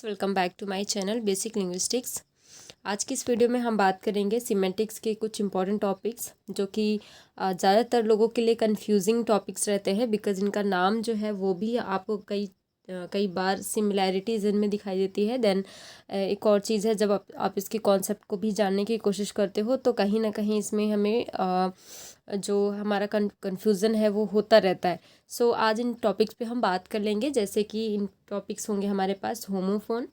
Friends, welcome back to my channel basic linguistics. आज की इस वीडियो में हम बात करेंगे सिमेंटिक्स के कुछ इंपॉर्टेंट टॉपिक्स जो कि ज़्यादातर लोगों के लिए कंफ्यूजिंग टॉपिक्स रहते हैं बिकॉज इनका नाम जो है वो भी आपको कई बार सिमिलैरिटीज़ इनमें दिखाई देती है। देन एक और चीज़ है, जब आप इसके कॉन्सेप्ट को भी जानने की कोशिश करते हो तो कहीं ना कहीं इसमें हमें जो हमारा कन्फ्यूज़न है वो होता रहता है। सो आज इन टॉपिक्स पे हम बात कर लेंगे, जैसे कि इन टॉपिक्स होंगे हमारे पास homophone,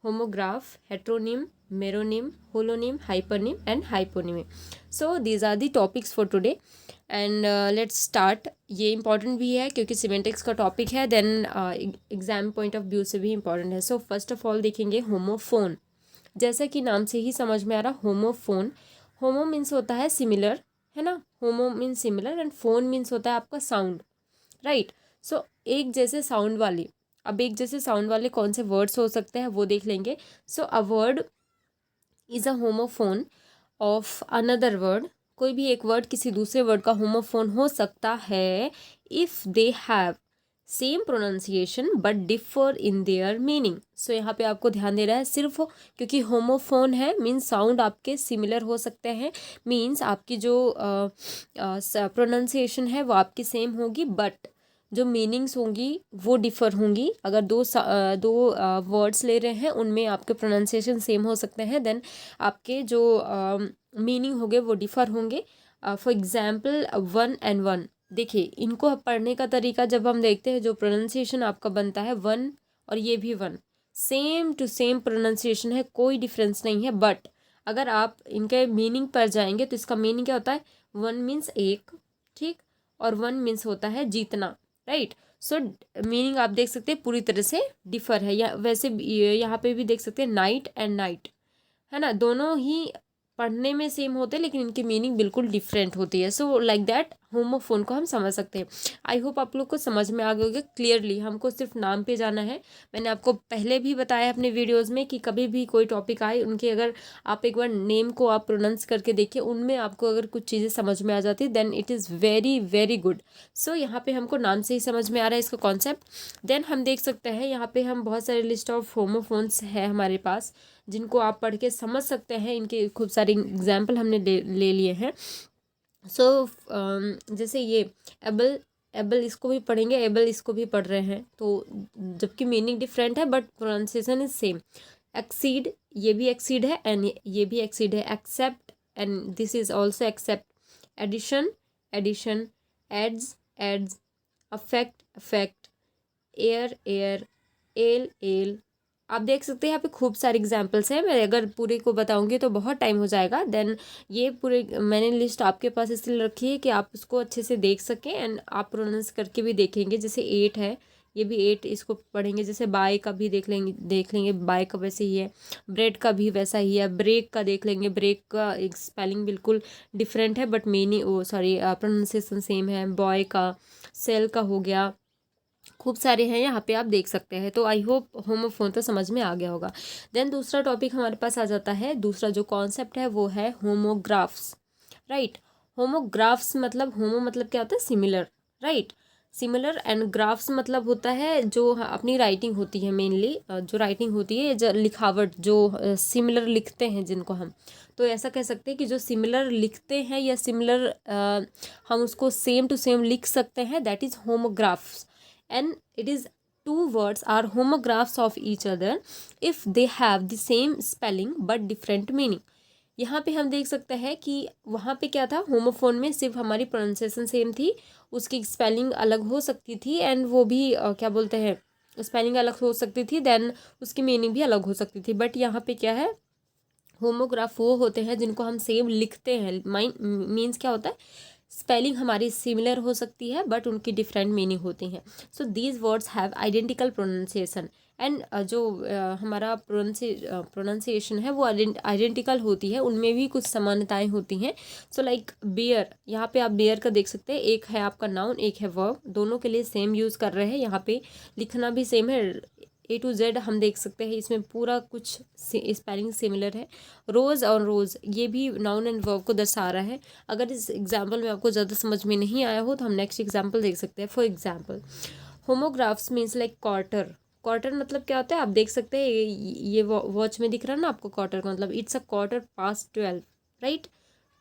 homograph, heteronym, meronym, holonym, hypernym and hyponym. So these are the topics for today and let's start. ये इंपॉर्टेंट भी है क्योंकि सिमेंटिक्स का टॉपिक है, then exam point of view से भी इंपॉर्टेंट है। सो फर्स्ट ऑफ ऑल देखेंगे होमोफोन। जैसा कि नाम से ही समझ में आ रहा, होमोफोन, होमो मीन्स होता है सिमिलर, है ना। होमो means similar and phone means होता है आपका साउंड, राइट। सो एक जैसे साउंड वाली, अब एक जैसे साउंड वाले कौन से वर्ड्स हो सकते हैं वो देख लेंगे। So a word is a homophone of another word. कोई भी एक वर्ड किसी दूसरे वर्ड का होमोफोन हो सकता है if they have same pronunciation but differ in their meaning. So यहाँ पे आपको ध्यान दे रहा है सिर्फ क्योंकि होमोफोन है मीन्स साउंड आपके सिमिलर हो सकते हैं, मीन्स आपकी जो प्रोनाउंसिएशन है वो आपकी सेम होगी बट जो मीनिंग्स होंगी वो डिफ़र होंगी। अगर दो वर्ड्स ले रहे हैं उनमें आपके प्रोनाउंसिएशन सेम हो सकते हैं, देन आपके जो मीनिंग होंगे वो डिफ़र होंगे। For example one and one, देखिए इनको पढ़ने का तरीका जब हम देखते हैं, जो प्रोनाउंसिएशन आपका बनता है वन और ये भी one, same to same pronunciation है, कोई डिफरेंस नहीं है। बट अगर आप इनके मीनिंग पर जाएंगे तो इसका मीनिंग क्या होता है, वन मीन्स एक, ठीक, और वन मीन्स होता है जीतना, राइट। सो मीनिंग आप देख सकते हैं पूरी तरह से डिफर है। या वैसे यहाँ पे भी देख सकते हैं नाइट एंड नाइट, है ना, दोनों ही पढ़ने में सेम होते हैं लेकिन इनकी मीनिंग बिल्कुल डिफरेंट होती है। सो लाइक दैट होमोफोन को हम समझ सकते हैं। आई होप आप लोग को समझ में आ गया होगा क्लियरली। हमको सिर्फ नाम पे जाना है। मैंने आपको पहले भी बताया अपने वीडियोस में कि कभी भी कोई टॉपिक आए उनके अगर आप एक बार नेम को आप प्रोनाउंस करके देखिए, उनमें आपको अगर कुछ चीज़ें समझ में आ जाती then it is very very good. So यहाँ पे हमको नाम से ही समझ में आ रहा है इसका कॉन्सेप्ट। देन हम देख सकते हैं यहाँ पे हम बहुत सारे लिस्ट ऑफ होमोफोन्स है हमारे पास जिनको आप पढ़ के समझ सकते हैं। इनके खूब सारे एग्जाम्पल हमने ले लिए हैं। सो जैसे ये एबल, एबल इसको भी पढ़ेंगे, एबल इसको भी पढ़ रहे हैं, तो जबकि मीनिंग डिफरेंट है but pronunciation is same. Exceed, ये भी एक्सीड है एंड ये भी एक्सीड है। Accept and this is also except. Addition, edition. Aids, aides. Affect, effect. Air, heir. Ail, ale. आप देख सकते हैं यहाँ पे खूब सारे एग्जाम्पल्स हैं। मैं अगर पूरे को बताऊंगी तो बहुत टाइम हो जाएगा। देन ये पूरे मैंने लिस्ट आपके पास इसलिए रखी है कि आप उसको अच्छे से देख सकें एंड आप प्रोनाउंस करके भी देखेंगे। जैसे एट है, ये भी एट, इसको पढ़ेंगे। जैसे बाय का भी देख लेंगे, बाय का वैसे ही है। ब्रेड का भी वैसा ही है। ब्रेक का देख लेंगे, ब्रेक का एक स्पेलिंग बिल्कुल डिफरेंट है बट मीनिंग प्रोनाउंसिएशन सेम है। बॉय का, सेल का हो गया, खूब सारे हैं यहाँ पे आप देख सकते हैं। तो आई होप होमोफोन तो समझ में आ गया होगा। देन दूसरा टॉपिक हमारे पास आ जाता है, दूसरा जो कॉन्सेप्ट है वो है होमोग्राफ्स, राइट। होमोग्राफ्स मतलब, होमो मतलब क्या होता है, similar, right. Similar and graphs मतलब होता है जो अपनी राइटिंग होती है, मेनली जो राइटिंग होती है, जो लिखावट, जो सिमिलर लिखते हैं जिनको हम, तो ऐसा कह सकते हैं कि जो सिमिलर लिखते हैं या सिमिलर हम उसको सेम टू सेम लिख सकते हैं, that is homographs. And it is two words are homographs of each other if they have the same spelling but different meaning। यहाँ पे हम देख सकते हैं कि वहाँ पे क्या था, होमोफोन में सिर्फ हमारी प्रोनाउंसिएशन सेम थी, उसकी स्पेलिंग अलग हो सकती थी एंड वो भी क्या बोलते हैं, स्पेलिंग अलग हो सकती थी, देन उसकी मीनिंग भी अलग हो सकती थी। बट यहाँ पे क्या है, होमोग्राफ वो होते हैं जिनको हम सेम लिखते हैं। मीन्स क्या होता है, स्पेलिंग हमारी सिमिलर हो सकती है बट उनकी डिफरेंट मीनिंग होती हैं। So these words have identical pronunciation and जो हमारा प्रोनाउंसिएशन है वो आइडेंटिकल होती है, उनमें भी कुछ समानताएं होती हैं। सो लाइक बेयर, यहाँ पे आप बेयर का देख सकते हैं, एक है आपका नाउन, एक है वर्ब, दोनों के लिए सेम यूज़ कर रहे हैं। यहाँ पे लिखना भी सेम है, A to Z हम देख सकते हैं, इसमें पूरा कुछ स्पेलिंग सिमिलर है। रोज़ और रोज़, ये भी नाउन एंड वर्ब को दर्शा रहा है। अगर इस एग्जाम्पल में आपको ज़्यादा समझ में नहीं आया हो तो हम नेक्स्ट एग्जाम्पल देख सकते हैं। For example, homographs means like quarter, quarter मतलब क्या होता है, आप देख सकते हैं ये वॉच में दिख रहा है ना आपको क्वार्टर का मतलब, it's a quarter past 12, right.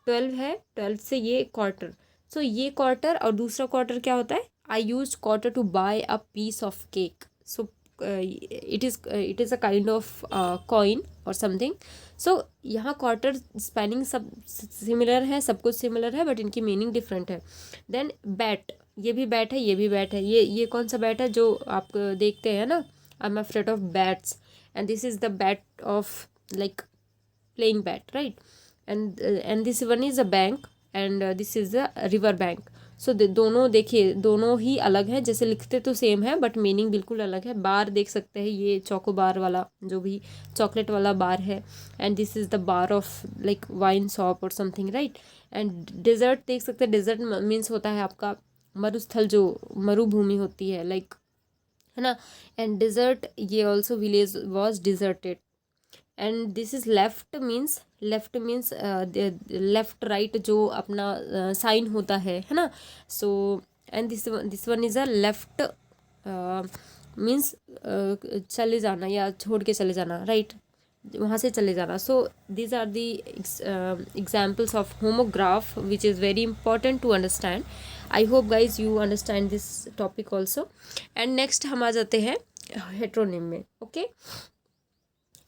12 है, 12 से ये क्वार्टर, सो ये क्वार्टर। और दूसरा क्वार्टर क्या होता है, I use quarter to buy a piece of cake, so it is a kind of coin or something. So यहाँ क्वार्टर स्पेलिंग सब सिमिलर है, सब कुछ सिमिलर है, बट इनकी मीनिंग डिफरेंट है। देन बैट, ये भी बैट है, ये भी बैट है। ये कौन सा बैट है जो आप देखते हैं ना, I am afraid of bats, and this is the bat of like playing bat, right. And this one is a bank, and this is a river bank. So दोनों देखिए, दोनों ही अलग है, जैसे लिखते तो सेम है बट मीनिंग बिल्कुल अलग है। बार देख सकते हैं, ये चोको बार वाला जो भी चॉकलेट वाला बार है, and this is the bar of like wine shop और समथिंग, राइट। एंड डेजर्ट देख सकते हैं, डेजर्ट मीन्स होता है आपका मरुस्थल, जो मरुभूमि होती है लाइक, है ना। एंड डिजर्ट, ये also village was deserted. And this is left means, left means left right जो अपना साइन होता है ना। So and this one is a left means चले जाना या छोड़ के चले जाना, राइट, वहाँ से चले जाना। So these are the examples of homograph which is very important to understand. I hope guys you understand this topic also. And next हम आ जाते हैं हेट्रोनिम में, ओके।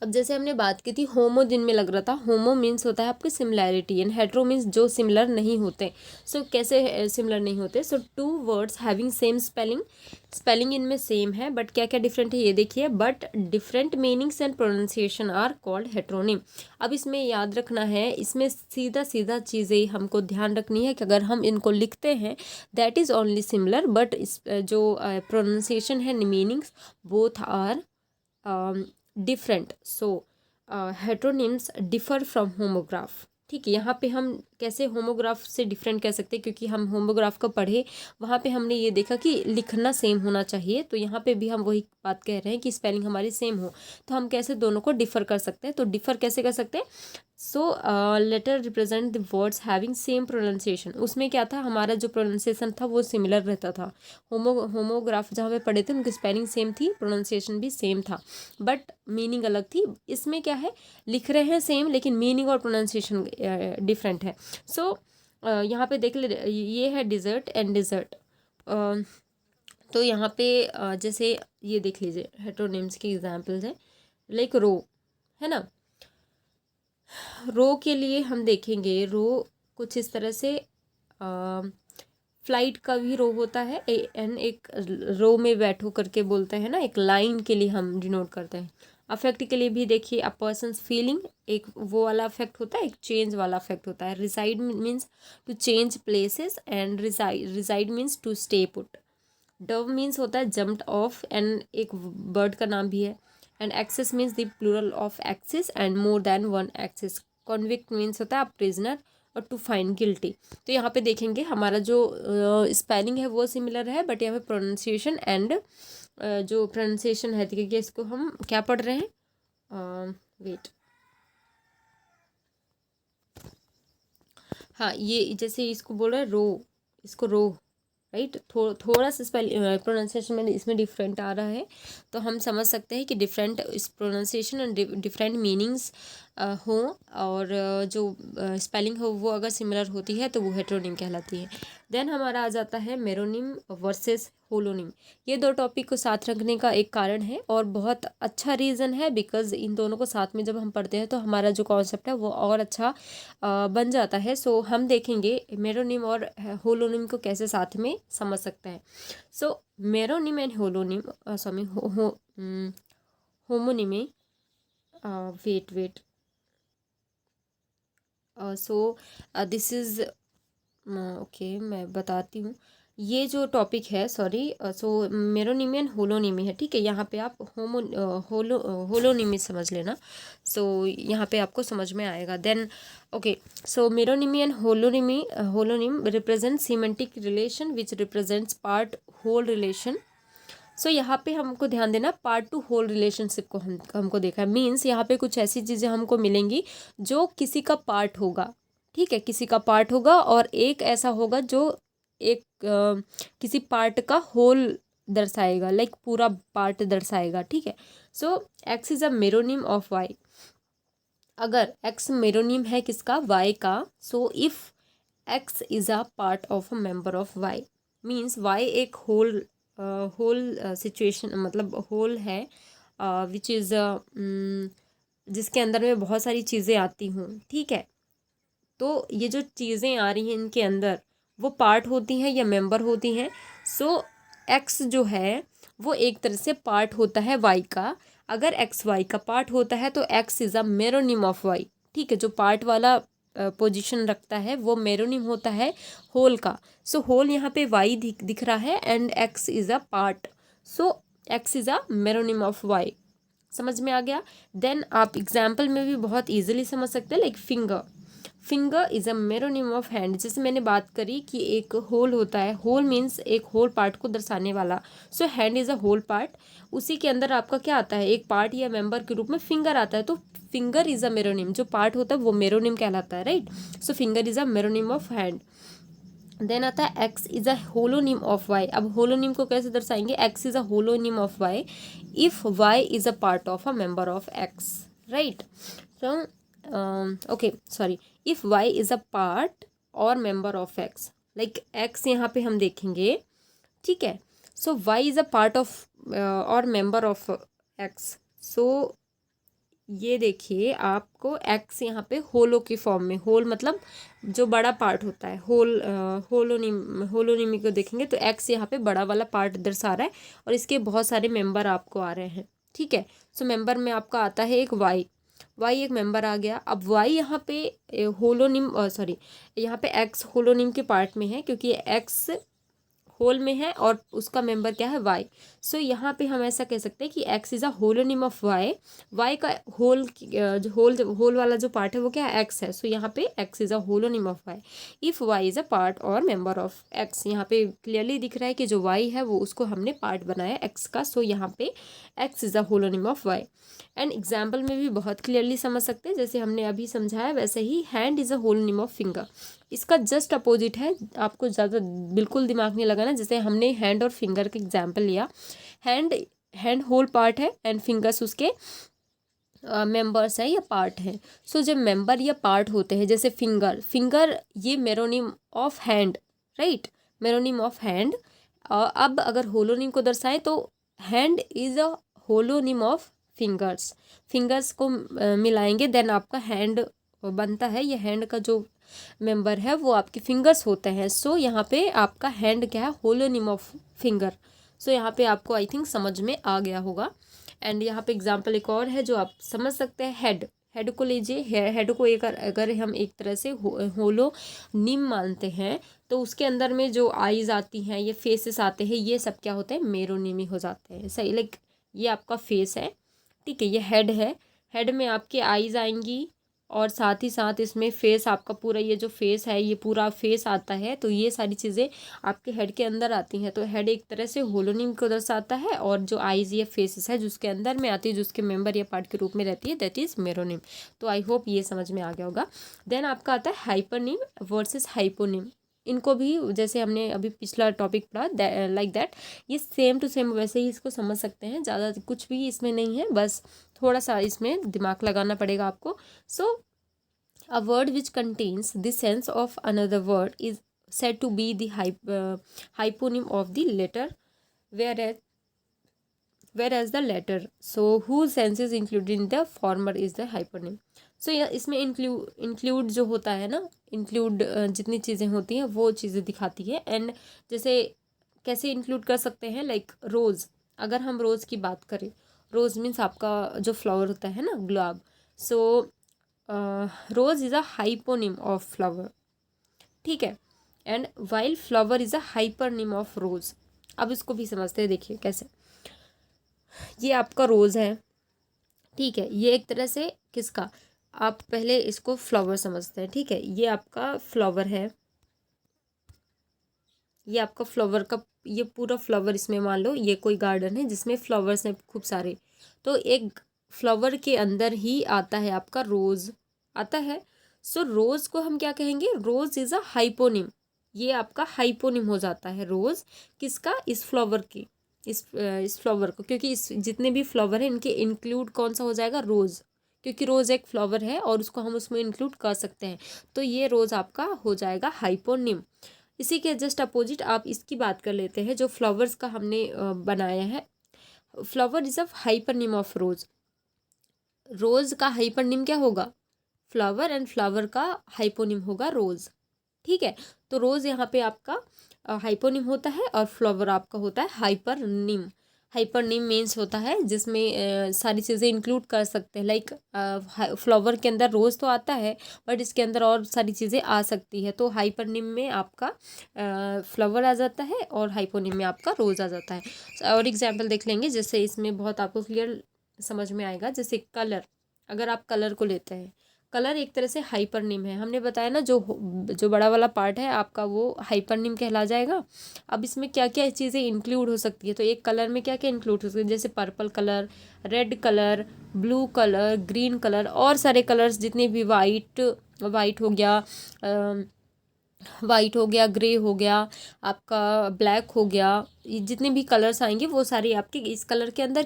अब जैसे हमने बात की थी होमो जिनमें लग रहा था, होमो मीन्स होता है आपकी सिमिलैरिटी, एंड हेट्रो मीन्स जो सिमिलर नहीं होते। सो कैसे सिमिलर नहीं होते, so two words having same spelling, spelling इनमें सेम है बट क्या क्या डिफरेंट है ये देखिए, but different meanings and pronunciation are called heteronym. अब इसमें याद रखना है, इसमें सीधा सीधा चीज़ें हमको ध्यान रखनी है कि अगर हम इनको लिखते हैं that is only similar, but इस जो प्रोनाउंसिएशन है, meanings both are different. So heteronyms differ from homograph, ठीक है। यहाँ पे हम कैसे होमोग्राफ से डिफरेंट कह सकते हैं, क्योंकि हम होमोग्राफ को पढ़े, वहाँ पे हमने ये देखा कि लिखना सेम होना चाहिए, तो यहाँ पे भी हम वही बात कह रहे हैं कि स्पेलिंग हमारी सेम हो, तो हम कैसे दोनों को डिफर कर सकते हैं। तो डिफर कैसे कर सकते हैं, so letter represent the words having same pronunciation. उसमें क्या था, हमारा जो प्रोनाउंसिएशन था वो सिमिलर रहता था। होमोग्राफ जहाँ पे पढ़े थे उनकी स्पेलिंग सेम थी, प्रोनाउंसिएशन भी सेम था, बट मीनिंग अलग थी। इसमें क्या है, लिख रहे हैं सेम लेकिन मीनिंग और प्रोनाउंसिएशन डिफरेंट है। सो यहाँ पे देख ले, ये है डिज़र्ट एंड डिज़र्ट। तो यहाँ पे जैसे ये देख लीजिए, हेट्रोनिम्स की एग्जांपल्स हैं लाइक रो, है ना। रो के लिए हम देखेंगे, रो कुछ इस तरह से, फ्लाइट का भी रो होता है, एन एक रो में बैठो करके बोलते हैं ना, एक लाइन के लिए हम डिनोट करते हैं। अफेक्ट के लिए भी देखिए, अ पर्सन्स फीलिंग, एक वो वाला अफेक्ट होता है, एक चेंज वाला अफेक्ट होता है। Reside means to change places, and reside means to stay put. Dove means होता है जम्प्ड ऑफ, एंड एक बर्ड का नाम भी है। And axes means the plural of axis and more than one axes. Convict means होता है आप प्रिजनर, और टू फाइंड गिल्टी। तो यहाँ पे देखेंगे हमारा जो स्पेलिंग है वो सिमिलर है, बट यहाँ पे प्रोनाउंसिएशन एंड जो प्रोनाउंसिएशन है, क्योंकि इसको हम क्या पढ़ रहे हैं, वेट, हाँ, ये जैसे इसको बोल रहे हैं रो, इसको रो, राइट। थोड़ा सा स्पेल प्रोनाउंसिएशन में इसमें डिफरेंट आ रहा है, तो हम समझ सकते हैं कि डिफरेंट इस प्रोनाउंसिएशन एंड डिफरेंट मीनिंग्स हो, और जो स्पेलिंग हो वो अगर सिमिलर होती है तो वो हेट्रोनिम कहलाती है। देन हमारा आ जाता है मेरोनिम वर्सेस होलोनिम। ये दो टॉपिक को साथ रखने का एक कारण है और बहुत अच्छा रीज़न है, बिकॉज इन दोनों को साथ में जब हम पढ़ते हैं तो हमारा जो कॉन्सेप्ट है वो और अच्छा बन जाता है। सो हम देखेंगे मेरोनिम और होलोनिम को कैसे साथ में समझ सकते हैं। So meronym and holonym, sorry, homonymy, wait, so this is, okay, मैं बताती हूँ। ये जो टॉपिक है, सॉरी, सो मेरोनिमी एंड होलोनिमी है, ठीक है। यहाँ पे आप होलोनिमी समझ लेना, सो यहाँ पे आपको समझ में आएगा। Then okay, so meronymy and holonym represent semantic relation which represents part whole relation. So यहाँ पे हमको ध्यान देना, पार्ट टू होल रिलेशनशिप को हमको देखा है, मीन्स यहाँ पे कुछ ऐसी चीज़ें हमको मिलेंगी जो किसी का पार्ट होगा, ठीक है, किसी का पार्ट होगा, और एक ऐसा होगा जो एक किसी पार्ट का होल दर्शाएगा, लाइक पूरा पार्ट दर्शाएगा, ठीक है। So X is a meronym of Y. अगर एक्स मेरोनिम है किसका, वाई का, so if X is a part of a member of Y, means Y एक होल सिचुएशन, मतलब होल है विच इज़ जिसके अंदर में बहुत सारी चीज़ें आती हूँ, ठीक है। तो ये जो चीज़ें आ रही हैं इनके अंदर, वो पार्ट होती हैं या मेंबर होती हैं। सो एक्स जो है वो एक तरह से पार्ट होता है वाई का। अगर एक्स वाई का पार्ट होता है तो X is a meronym of Y, ठीक है। जो पार्ट वाला पोजीशन रखता है वो मेरोनिम होता है होल का। सो होल यहाँ पे वाई दिख रहा है and X is a part, so X is a meronym of Y. समझ में आ गया। देन आप एग्जाम्पल में भी बहुत ईजिली समझ सकते हैं, like finger. Finger is a meronym of hand. जैसे मैंने बात करी कि एक होल होता है, होल मीन्स एक होल पार्ट को दर्शाने वाला। So hand is a whole part. उसी के अंदर आपका क्या आता है, एक पार्ट या मेंबर के रूप में फिंगर आता है। तो फिंगर इज़ अ मेरोनिम, जो पार्ट होता है वो मेरोनिम कहलाता है, right. So finger is a meronym of hand. Then आता है X is a holonym of Y. अब होलोनिम को कैसे दर्शाएंगे, X is a holonym of Y if Y is a part of a member of X, right. So okay sorry, if Y is a part or member of X, like X यहाँ पे हम देखेंगे, ठीक है। So Y is a part of और member of X. So ये देखिए आपको एक्स यहाँ पे होलो की फॉर्म में, होल मतलब जो बड़ा पार्ट होता है, होलोनिमी को देखेंगे तो एक्स यहाँ पे बड़ा वाला पार्ट दर्शा रहा है और इसके बहुत सारे मेंबर आपको आ रहे हैं, ठीक है। सो मेंबर में आपका आता है एक वाई, वाई एक मेंबर आ गया। अब वाई यहाँ पे होलोनिम सॉरी यहाँ पे एक्स होलोनिम के पार्ट में है क्योंकि एक्स होल में है और उसका मेंबर क्या है, वाई। सो यहाँ पे हम ऐसा कह सकते हैं कि X is a holonym of Y. Y का होल जो होल वाला जो पार्ट है वो क्या है, एक्स है। सो यहाँ पे X is a holonym of Y if Y is a part or member of X. यहाँ पे क्लियरली दिख रहा है कि जो वाई है वो उसको हमने पार्ट बनाया एक्स का। सो यहाँ पे X is a holonym of Y. And example में भी बहुत क्लियरली समझ सकते हैं, जैसे हमने अभी समझाया वैसे ही hand is a holonym of finger. इसका जस्ट अपोजिट है, आपको ज़्यादा बिल्कुल दिमाग नहीं लगाना। जैसे हमने हैंड और फिंगर का एग्जाम्पल लिया, हैंड हैंड होल पार्ट है एंड फिंगर्स उसके मेंबर्स है या पार्ट है। सो जब मेंबर या पार्ट होते हैं, जैसे फिंगर, फिंगर ये meronym of hand, right, meronym of hand. अब अगर होलोनिम को दर्शाएं तो hand is a holonym of fingers. Fingers को मिलाएंगे देन आपका हैंड बनता है। ये हैंड का जो मेंबर है वो आपके फिंगर्स होते हैं। सो यहाँ पे आपका हैंड क्या है, होलोनिम ऑफ फिंगर। सो यहाँ पे आपको आई थिंक समझ में आ गया होगा। एंड यहाँ पे एग्जांपल एक और है जो आप समझ सकते हैं, हेड। हेड को लीजिए, हेड को एक अगर हम एक तरह से होलो निम मानते हैं तो उसके अंदर में जो आईज आती हैं, ये फेसेस आते हैं, ये सब क्या होते हैं, मेरोनिमी हो जाते हैं, सही। लाइक ये आपका फेस है, ठीक है, ये हेड है। हेड में आपके आईज आएंगी और साथ ही साथ इसमें फेस, आपका पूरा ये जो फेस है ये पूरा फेस आता है। तो ये सारी चीज़ें आपके हेड के अंदर आती हैं। तो हेड एक तरह से होलोनिम को दर्शाता है और जो आईज या फेसेस है जिसके अंदर में आती है, जिसके मेंबर या पार्ट के रूप में रहती है, दैट इज़ मेरोनिम। तो आई होप ये समझ में आ गया होगा। देन आपका आता है हाइपरनिम वर्सेस हाइपोनिम। इनको भी जैसे हमने अभी पिछला टॉपिक पढ़ा लाइक दैट, ये सेम टू सेम वैसे ही इसको समझ सकते हैं। ज़्यादा कुछ भी इसमें नहीं है, बस थोड़ा सा इसमें दिमाग लगाना पड़ेगा आपको। सो a word which contains the sense of another word is said to be the hyponym of the letter, whereas the latter, so whose sense is included in the former is the hyponym. सो यह इसमें include जो होता है ना, include जितनी चीज़ें होती हैं वो चीज़ें दिखाती है। एंड जैसे कैसे इंक्लूड कर सकते हैं, लाइक रोज़। अगर हम रोज़ की बात करें, रोज़ मीन्स आपका जो फ्लावर होता है ना, गुलाब। So rose is a hyponym of flower, ठीक है। And while flower is a hypernym of rose. अब इसको भी समझते हैं, देखिए कैसे। ये आपका रोज़ है, ठीक है, ये एक तरह से किसका, आप पहले इसको फ्लावर समझते हैं, ठीक है। ये आपका फ्लावर है, ये आपका फ्लावर का, ये पूरा फ्लावर, इसमें मान लो ये कोई गार्डन है जिसमें फ्लावर्स हैं खूब सारे। तो एक फ्लावर के अंदर ही आता है आपका रोज़, आता है। सो रोज़ को हम क्या कहेंगे, रोज़ इज़ अ हाइपोनिम। ये आपका हाइपोनिम हो जाता है रोज़, किसका, इस फ्लावर की। इस फ्लावर को, क्योंकि इस जितने भी फ्लावर हैं इनके इंक्लूड कौन सा हो जाएगा, रोज़, क्योंकि रोज़ एक फ्लावर है और उसको हम उसमें इंक्लूड कर सकते हैं, तो ये रोज़ आपका हो जाएगा हाइपोनिम। इसी के जस्ट अपोजिट आप इसकी बात कर लेते हैं, जो फ्लावर्स का हमने बनाया है। Flower is a hypernym of rose. Rose का हाइपरनिम क्या होगा, फ्लावर, एंड फ्लावर का हाइपोनिम होगा रोज़। ठीक है, तो रोज़ यहाँ पे आपका हाइपोनिम होता है और फ्लावर आपका होता है हाइपरनिम। हाइपरनिम मीन्स होता है जिसमें सारी चीज़ें इंक्लूड कर सकते हैं, लाइक फ्लावर के अंदर रोज़ तो आता है बट इसके अंदर और सारी चीज़ें आ सकती है, तो हाइपरनिम में आपका फ्लावर आ जाता है और हाइपोनिम में आपका रोज़ आ जाता है। और एग्जाम्पल देख लेंगे, जैसे इसमें बहुत आपको क्लियर समझ में आएगा। जैसे कलर, अगर आप कलर को लेते हैं, कलर एक तरह से हाइपरनिम है। हमने बताया ना, जो बड़ा वाला पार्ट है आपका वो हाइपरनिम कहला जाएगा। अब इसमें क्या क्या चीज़ें इंक्लूड हो सकती है, तो एक कलर में क्या क्या इंक्लूड हो सकती है, जैसे purple colour, red colour, blue colour, green colour, और सारे कलर्स जितने भी, वाइट हो गया, वाइट हो गया, ग्रे हो गया, आपका ब्लैक हो गया, ये जितने भी कलर्स आएंगे वो सारे आपके इस कलर के अंदर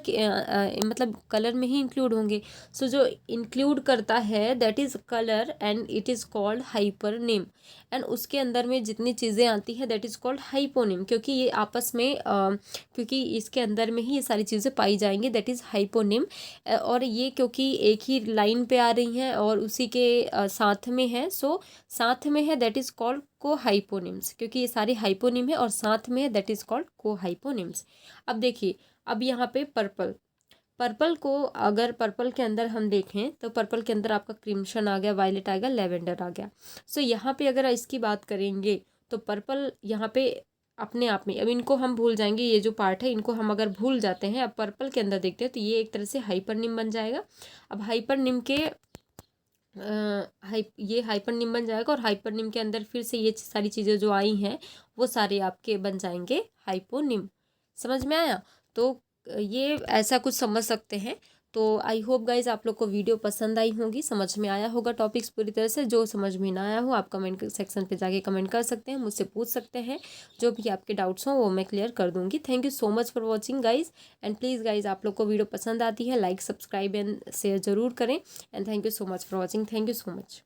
मतलब कलर में ही इंक्लूड होंगे। सो जो इंक्लूड करता है that is colour and it is called hypernym. And उसके अंदर में जितनी चीज़ें आती हैं दैट इज़ कॉल्ड हाइपोनिम, क्योंकि ये आपस में क्योंकि इसके अंदर में ही ये सारी चीज़ें पाई जाएंगी, दैट इज़ हाइपोनिम। और ये क्योंकि एक ही लाइन पे आ रही हैं और उसी के साथ में है, सो साथ में है दैट इज़ कॉल्ड को हाइपोनिम्स, क्योंकि ये सारे हाइपोनिम है और साथ में है दैट इज़ कॉल्ड को हाइपोनिम्स। अब देखिए, अब यहाँ पे पर्पल, पर्पल को अगर पर्पल के अंदर हम देखें तो पर्पल के अंदर आपका क्रिम्सन आ गया, वायलेट आ गया, लेवेंडर आ गया। सो यहाँ पे अगर इसकी बात करेंगे तो पर्पल यहाँ पे अपने आप में, अब इनको हम भूल जाएंगे, ये जो पार्ट है इनको हम अगर भूल जाते हैं, अब पर्पल के अंदर देखते हैं तो ये एक तरह से हाइपरनिम बन जाएगा। अब हाइपरनिम के ये हाइपरनिम बन जाएगा और हाइपरनिम के अंदर फिर से ये सारी चीज़ें जो आई हैं वो सारे आपके बन जाएंगे हाइपोनिम। समझ में आया? तो ये ऐसा कुछ समझ सकते हैं। तो आई होप गाइज आप लोग को वीडियो पसंद आई होगी, समझ में आया होगा टॉपिक्स पूरी तरह से। जो समझ में ना आया हो आप कमेंट सेक्शन पे जाके कमेंट कर सकते हैं, मुझसे पूछ सकते हैं, जो भी आपके डाउट्स हों वो मैं क्लियर कर दूंगी। Thank you so much for watching guys, and please guys आप लोग को वीडियो पसंद आती है लाइक, सब्सक्राइब एंड शेयर जरूर करें। And thank you so much for watching, thank you so much.